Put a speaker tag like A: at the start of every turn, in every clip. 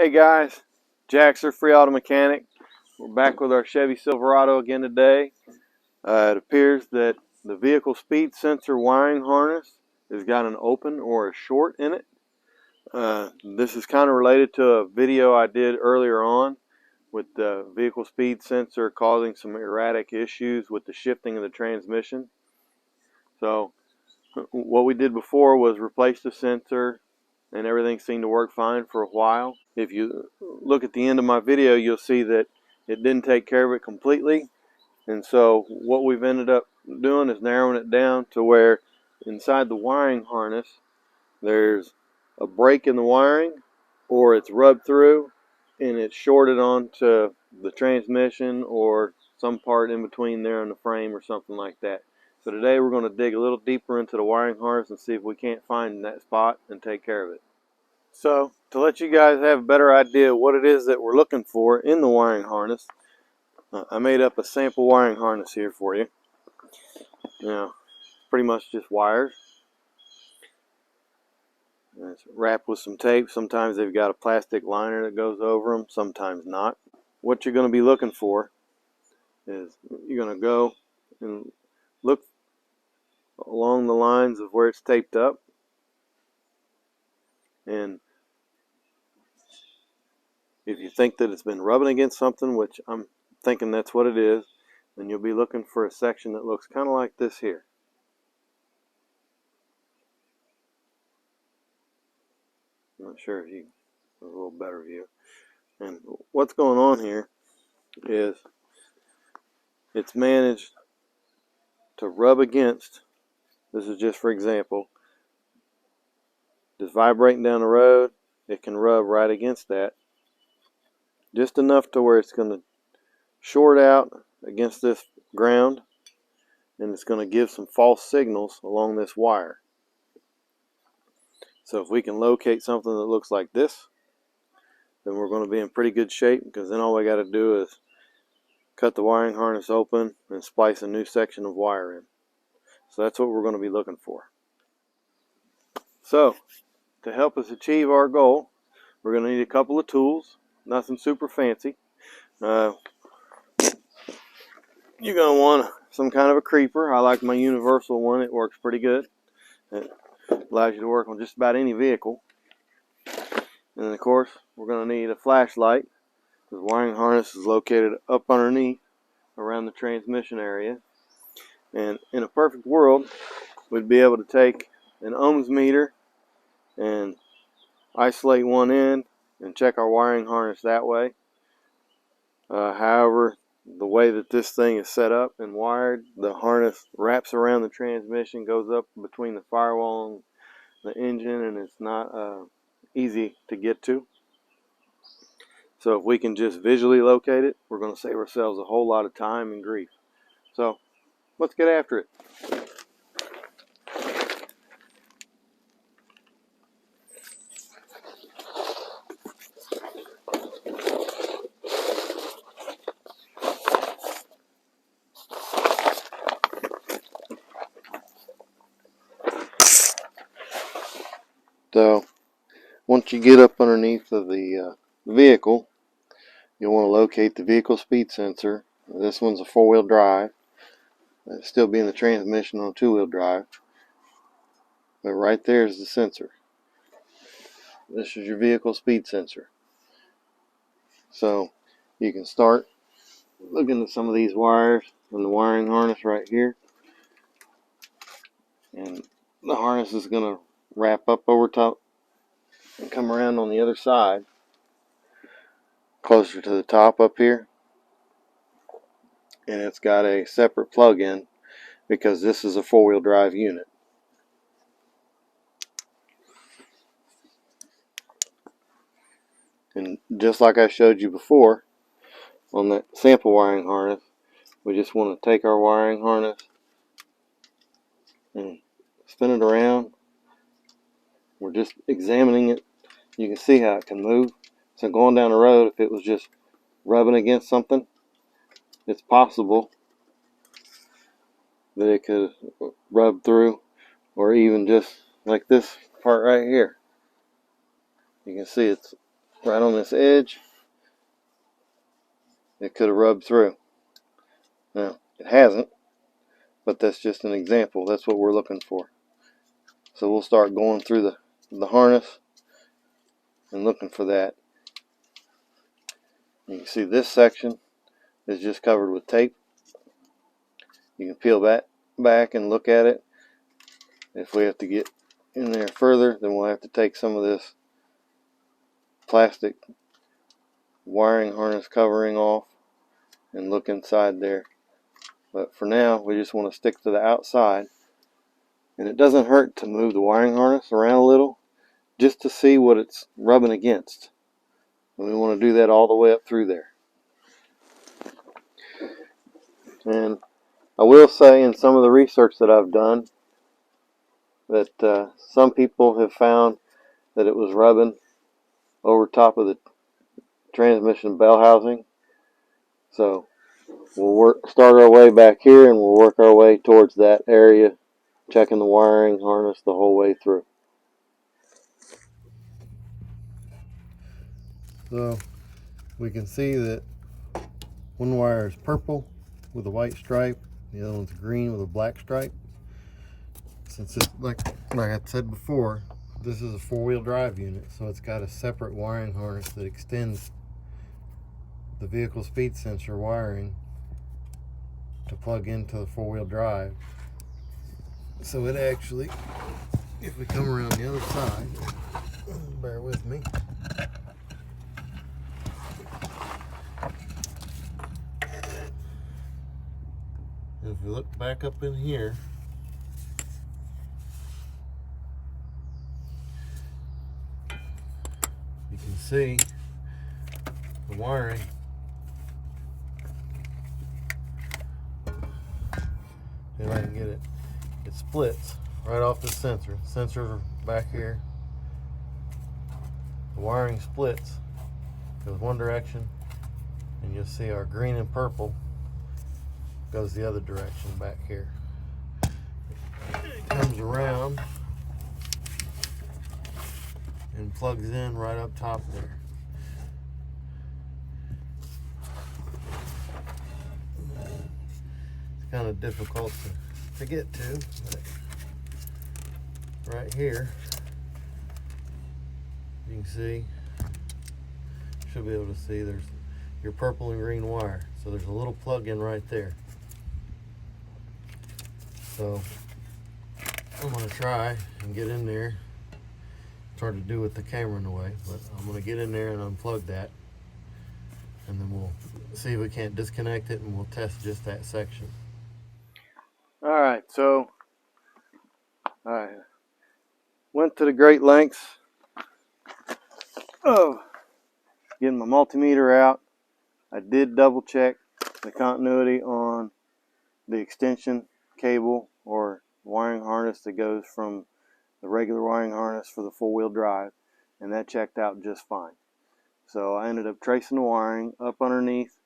A: Hey guys, Jaxer, Free Auto Mechanic. We're back with our Chevy Silverado again today. It appears that the vehicle speed sensor wiring harness has got an open or a short in it. This is kind of related to a video I did earlier on with the vehicle speed sensor causing some erratic issues with the shifting of the transmission. So what we did before was replace the sensor, and everything seemed to work fine for a while. If you look at the end of my video, you'll see that it didn't take care of it completely. And so what we've ended up doing is narrowing it down to where inside the wiring harness there's a break in the wiring, or it's rubbed through and it's shorted onto the transmission or some part in between there on the frame or something like that. So today we're going to dig a little deeper into the wiring harness and see if we can't find that spot and take care of it. So to let you guys have a better idea what it is that we're looking for in the wiring harness, I made up a sample wiring harness here for you. Now, pretty much just wires. And it's wrapped with some tape. Sometimes they've got a plastic liner that goes over them, sometimes not. What you're going to be looking for is you're going to go and look along the lines of where it's taped up, and if you think that it's been rubbing against something, which I'm thinking that's what it is, then you'll be looking for a section that looks kind of like this here. I'm not sure if you have a little better view. And what's going on here is it's managed to rub against, this is just for example, just vibrating down the road, it can rub right against that, just enough to where it's going to short out against this ground, and it's going to give some false signals along this wire. So if we can locate something that looks like this, then we're going to be in pretty good shape, because then all we got to do is cut the wiring harness open and splice a new section of wire in. So that's what we're going to be looking for. So to help us achieve our goal, we're going to need a couple of tools, nothing super fancy. You're going to want some kind of a creeper. I like my universal one, it works pretty good. It allows you to work on just about any vehicle. And then of course we're going to need a flashlight. The wiring harness is located up underneath around the transmission area. And in a perfect world, we'd be able to take an ohms meter and isolate one end and check our wiring harness that way. However, the way that this thing is set up and wired, the harness wraps around the transmission, goes up between the firewall and the engine, and it's not easy to get to. So if we can just visually locate it, we're going to save ourselves a whole lot of time and grief. So let's get after it. So once you get up underneath of the vehicle, you'll want to locate the vehicle speed sensor. This one's a 4-wheel drive. It'll still be in the transmission on a 2-wheel drive. But right there is the sensor. This is your vehicle speed sensor. So you can start looking at some of these wires and the wiring harness right here. And the harness is going to wrap up over top and come around on the other side, closer to the top up here. And it's got a separate plug-in because this is a 4-wheel drive unit. And just like I showed you before on that sample wiring harness, we just want to take our wiring harness and spin it around. We're just examining it. You can see how it can move. So going down the road, if it was just rubbing against something, it's possible that it could rub through, or even just like this part right here. You can see it's right on this edge, it could have rubbed through. Now, it hasn't, but that's just an example. That's what we're looking for. So we'll start going through the harness and looking for that. You can see this section is just covered with tape. You can peel that back and look at it. If we have to get in there further, then we'll have to take some of this plastic wiring harness covering off and look inside there. But for now, we just want to stick to the outside. And it doesn't hurt to move the wiring harness around a little just to see what it's rubbing against. And we want to do that all the way up through there. And I will say, in some of the research that I've done, that some people have found that it was rubbing over top of the transmission bell housing. So we'll start our way back here, and we'll work our way towards that area, checking the wiring harness the whole way through. So we can see that one wire is purple with a white stripe, the other one's green with a black stripe. Since it's like I said before, this is a four-wheel drive unit, so it's got a separate wiring harness that extends the vehicle speed sensor wiring to plug into the four-wheel drive. So it actually, if we come around the other side, bear with me. If we look back up in here, you can see the wiring. If I can get it, it splits right off the sensor. The sensors are back here. The wiring splits, goes one direction, and you'll see our green and purple goes the other direction back here. It comes around and plugs in right up top there. It's kind of difficult to get to, but right here you can see, should be able to see, there's your purple and green wire. So there's a little plug-in right there. So I'm going to try and get in there. It's hard to do with the camera in the way, but I'm going to get in there and unplug that, and then we'll see if we can't disconnect it, and we'll test just that section. Alright, so I went to the great lengths of getting my multimeter out. I did double check the continuity on the extension cable or wiring harness that goes from the regular wiring harness for the four-wheel drive, and that checked out just fine. So I ended up tracing the wiring up underneath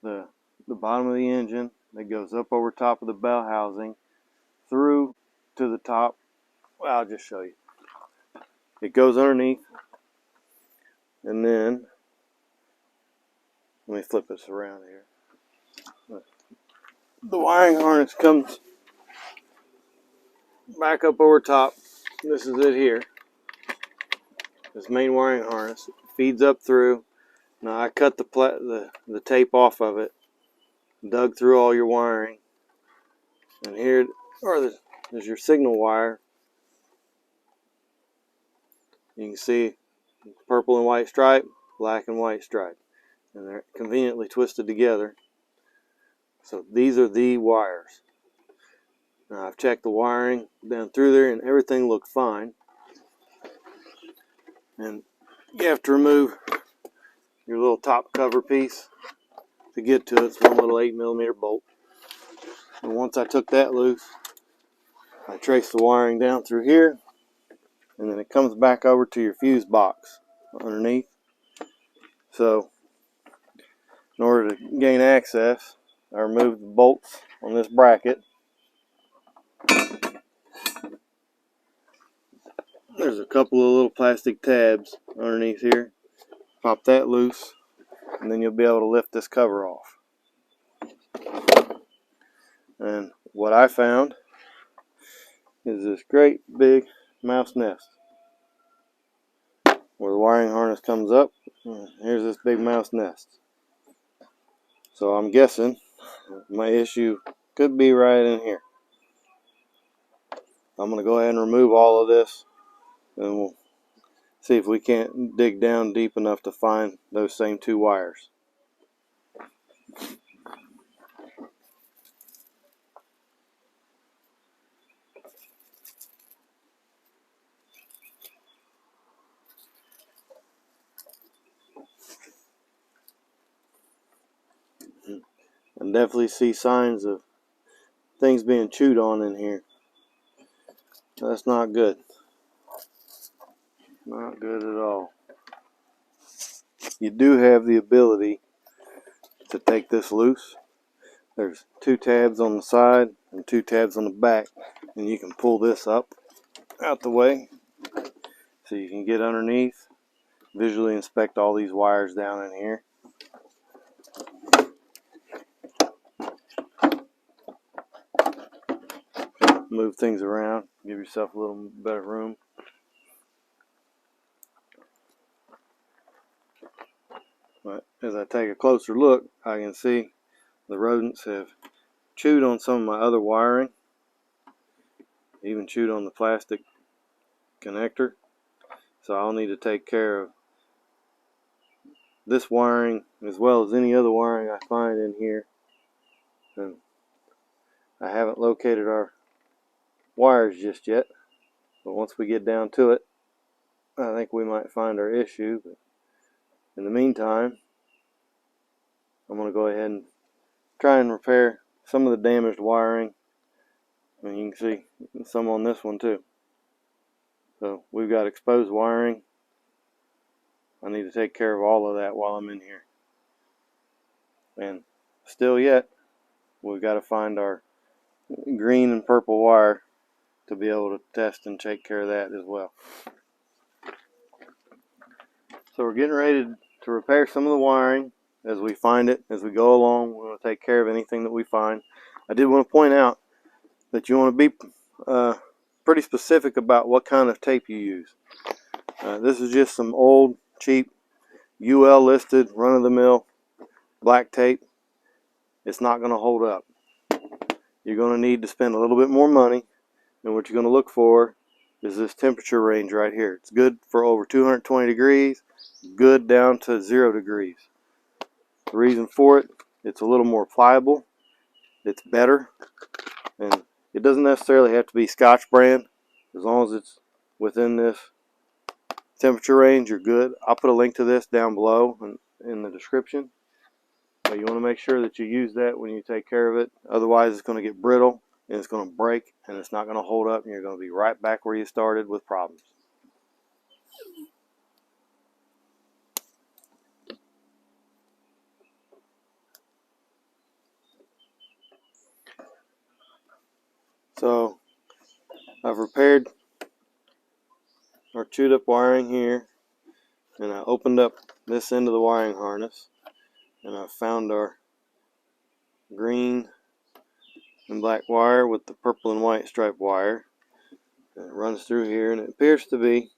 A: the bottom of the engine that goes up over top of the bell housing through to the top. Well, I'll just show you. It goes underneath, and then let me flip this around here. The wiring harness comes back up over top. This is it here. This main wiring harness feeds up through. Now I cut the tape off of it, dug through all your wiring, and here there's your signal wire. You can see purple and white stripe, black and white stripe, and they're conveniently twisted together. So these are the wires. Now I've checked the wiring down through there, and everything looked fine. And you have to remove your little top cover piece to get to it. It's one little 8mm bolt. And once I took that loose, I traced the wiring down through here, and then it comes back over to your fuse box underneath. So in order to gain access, I removed the bolts on this bracket. there's a couple of little plastic tabs underneath here. Pop that loose, and then you'll be able to lift this cover off. And what I found is this great big mouse nest where the wiring harness comes up. Here's this big mouse nest. So I'm guessing my issue could be right in here. I'm going to go ahead and remove all of this, and we'll see if we can't dig down deep enough to find those same two wires. And definitely see signs of things being chewed on in here. That's not good. Not good at all. You do have the ability to take this loose. There's two tabs on the side and two tabs on the back, and you can pull this up out the way so you can get underneath, visually inspect all these wires down in here. Move things around, give yourself a little better room. But as I take a closer look, I can see the rodents have chewed on some of my other wiring, even chewed on the plastic connector. So I'll need to take care of this wiring as well as any other wiring I find in here. And I haven't located our wires just yet, but once we get down to it, I think we might find our issue. But in the meantime, I'm going to go ahead and try and repair some of the damaged wiring, and you can see some on this one too. So we've got exposed wiring. I need to take care of all of that while I'm in here. And still yet, we've got to find our green and purple wire to be able to test and take care of that as well. So we're getting ready to repair some of the wiring as we find it, as we go along. We're going to take care of anything that we find. I did want to point out that you want to be pretty specific about what kind of tape you use. This is just some old, cheap, UL listed, run-of-the-mill black tape. It's not going to hold up. You're going to need to spend a little bit more money, and what you're going to look for is this temperature range right here. It's good for over 220 degrees, good down to 0 degrees. The reason for it, it's a little more pliable, it's better, and it doesn't necessarily have to be Scotch brand. As long as it's within this temperature range, you're good. I'll put a link to this down below in the description. But you want to make sure that you use that when you take care of it. Otherwise, it's going to get brittle and it's going to break and it's not going to hold up, and you're going to be right back where you started with problems. So I've repaired our chewed up wiring here, and I opened up this end of the wiring harness, and I found our green and black wire with the purple and white striped wire. And it runs through here, and it appears to be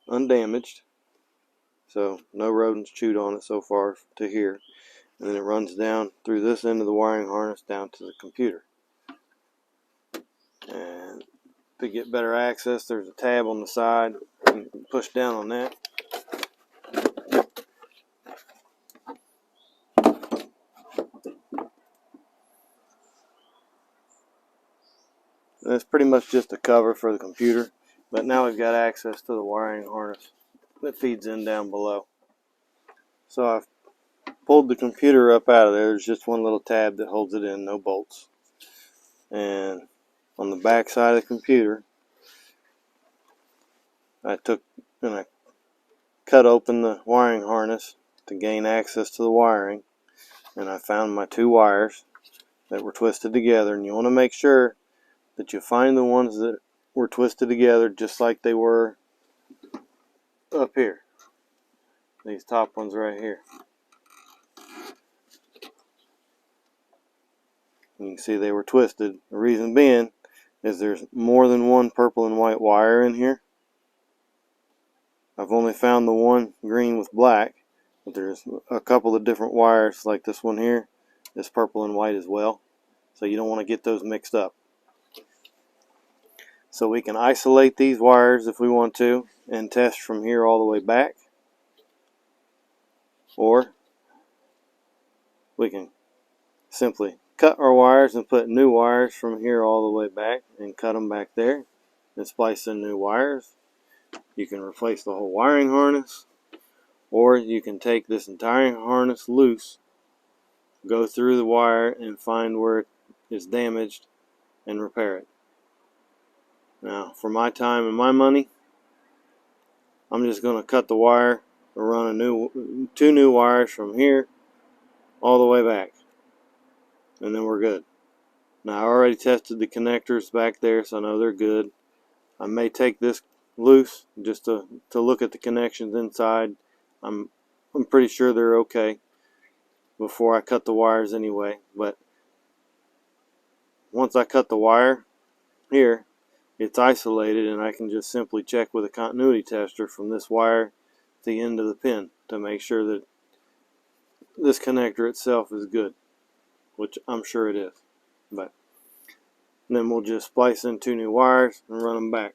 A: undamaged, so no rodents chewed on it so far to here. And then it runs down through this end of the wiring harness down to the computer. And to get better access, there's a tab on the side. You can push down on that. And it's pretty much just a cover for the computer, but now we've got access to the wiring harness that feeds in down below. So I've pulled the computer up out of there. There's just one little tab that holds it in, no bolts. And on the back side of the computer, I took and I cut open the wiring harness to gain access to the wiring, and I found my two wires that were twisted together. And you want to make sure that you find the ones that were twisted together just like they were up here. These top ones right here. You can see they were twisted. The reason being is there's more than one purple and white wire in here. I've only found the one green with black, but there's a couple of different wires like this one here. It's purple and white as well. So you don't want to get those mixed up. So we can isolate these wires if we want to and test from here all the way back. Or we can simply cut our wires and put new wires from here all the way back and cut them back there and splice in new wires. You can replace the whole wiring harness, or you can take this entire harness loose, go through the wire and find where it is damaged and repair it. Now, for my time and my money, I'm just going to cut the wire and run two new wires from here all the way back, and then we're good. Now, I already tested the connectors back there, so I know they're good. I may take this loose just to look at the connections inside. I'm pretty sure they're okay before I cut the wires anyway. But once I cut the wire here, it's isolated, and I can just simply check with a continuity tester from this wire to the end of the pin to make sure that this connector itself is good, which I'm sure it is. But then we'll just splice in two new wires and run them back.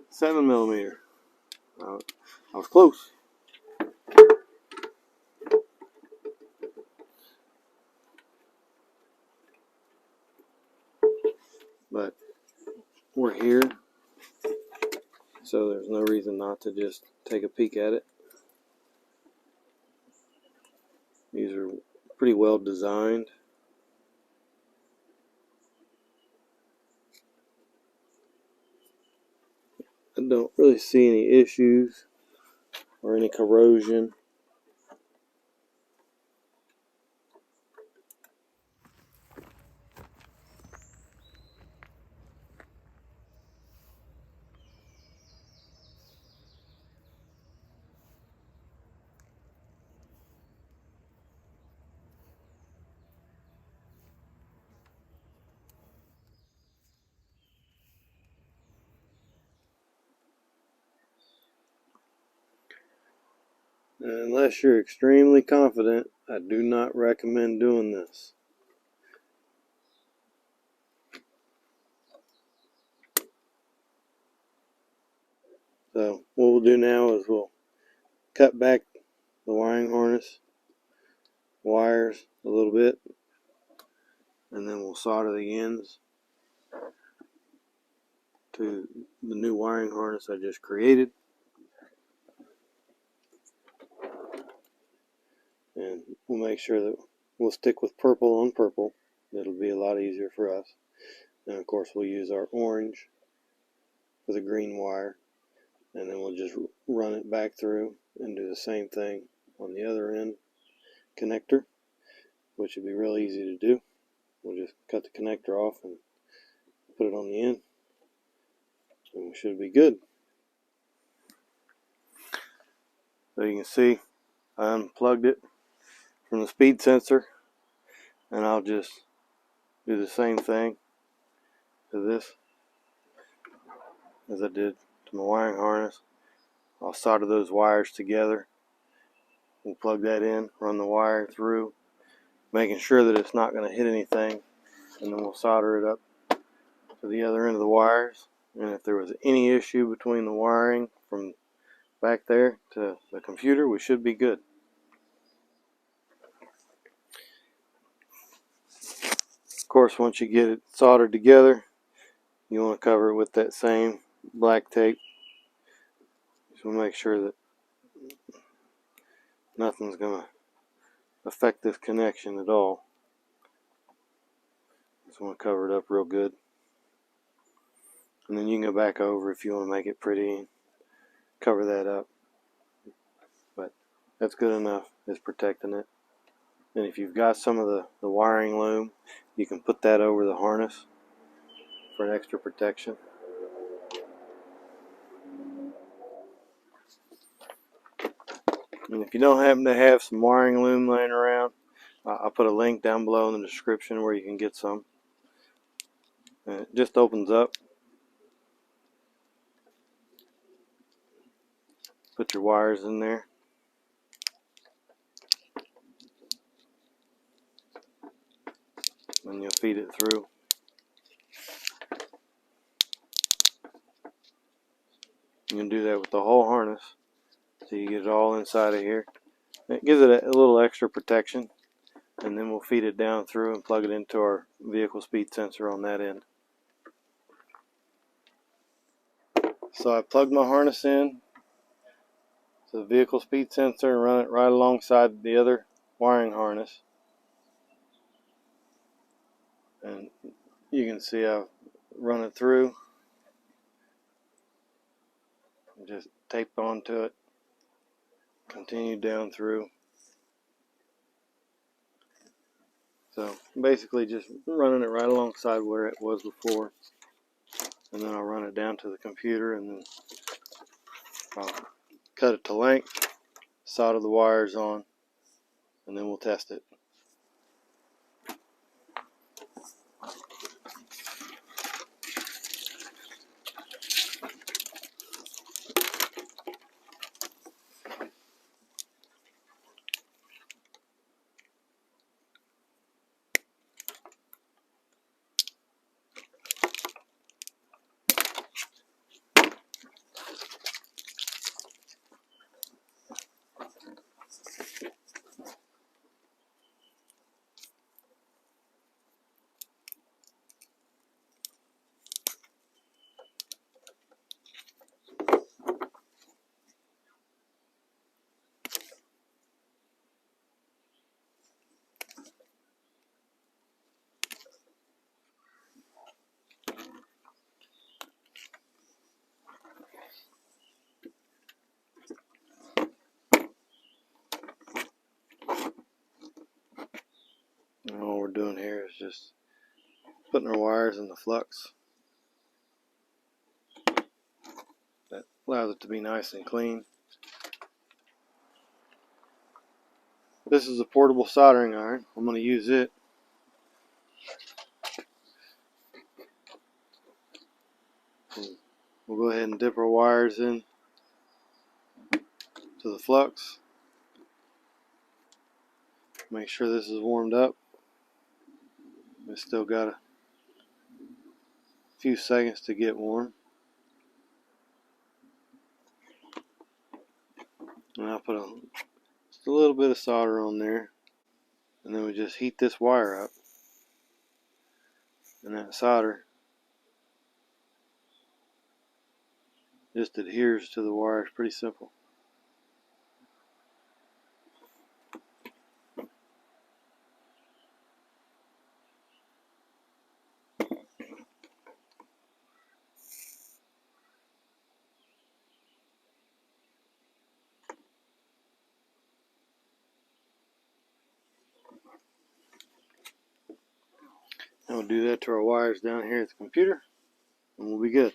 A: Seven millimeter. I was close. But we're here, so there's no reason not to just take a peek at it. These are pretty well designed. I don't really see any issues or any corrosion. And unless you're extremely confident, I do not recommend doing this. So what we'll do now is we'll cut back the wiring harness wires a little bit, and then we'll solder the ends to the new wiring harness I just created. And we'll make sure that we'll stick with purple on purple. It'll be a lot easier for us. And of course we'll use our orange with a green wire, and then we'll just run it back through and do the same thing on the other end connector, which would be real easy to do. We'll just cut the connector off and put it on the end, and we should be good. So you can see I unplugged it from the speed sensor, and I'll just do the same thing to this as I did to my wiring harness. I'll solder those wires together. We'll plug that in, run the wire through, making sure that it's not going to hit anything, and then we'll solder it up to the other end of the wires. And if there was any issue between the wiring from back there to the computer, we should be good. Of course, once you get it soldered together, you want to cover it with that same black tape. So we'll make sure that nothing's going to affect this connection at all. Just want to cover it up real good. And then you can go back over if you want to make it pretty and cover that up. But that's good enough. It's protecting it. And if you've got some of the wiring loom, you can put that over the harness for an extra protection. And if you don't happen to have some wiring loom laying around, I'll put a link down below in the description where you can get some. And it just opens up. Put your wires in there. And you'll feed it through. You can do that with the whole harness. So you get it all inside of here. It gives it a little extra protection. And then we'll feed it down through and plug it into our vehicle speed sensor on that end. So I plugged my harness in to the vehicle speed sensor and run it right alongside the other wiring harness. And you can see I've run it through. Just taped onto it. Continue down through. So basically just running it right alongside where it was before. And then I'll run it down to the computer and then I'll cut it to length, solder the wires on, and then we'll test it. And all we're doing here is just putting our wires in the flux. That allows it to be nice and clean. This is a portable soldering iron. I'm going to use it. And we'll go ahead and dip our wires in to the flux. Make sure this is warmed up. It's still got a few seconds to get warm. And I'll put just a little bit of solder on there. And then we just heat this wire up. And that solder just adheres to the wire. It's pretty simple. And we'll do that to our wires down here at the computer, and we'll be good.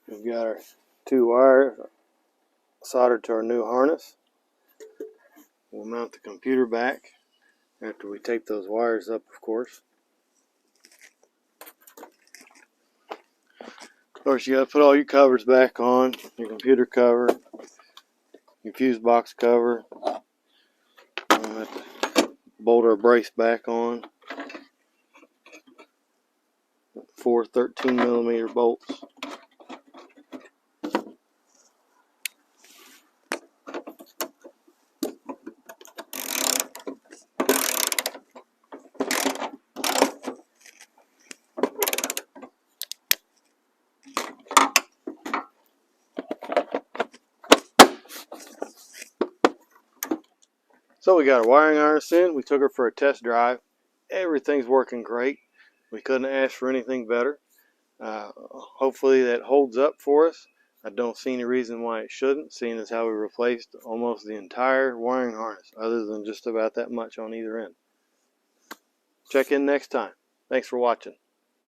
A: We've got our 2 wires soldered to our new harness. We'll mount the computer back after we tape those wires up, of course. Of course, you got to put all your covers back on, your computer cover, your fuse box cover. We'll have to bolt our brace back on. 4 13mm bolts. So we got our wiring harness in. We took her for a test drive. Everything's working great. We couldn't ask for anything better. Hopefully that holds up for us. I don't see any reason why it shouldn't, seeing as how we replaced almost the entire wiring harness, other than just about that much on either end. Check in next time. Thanks for watching.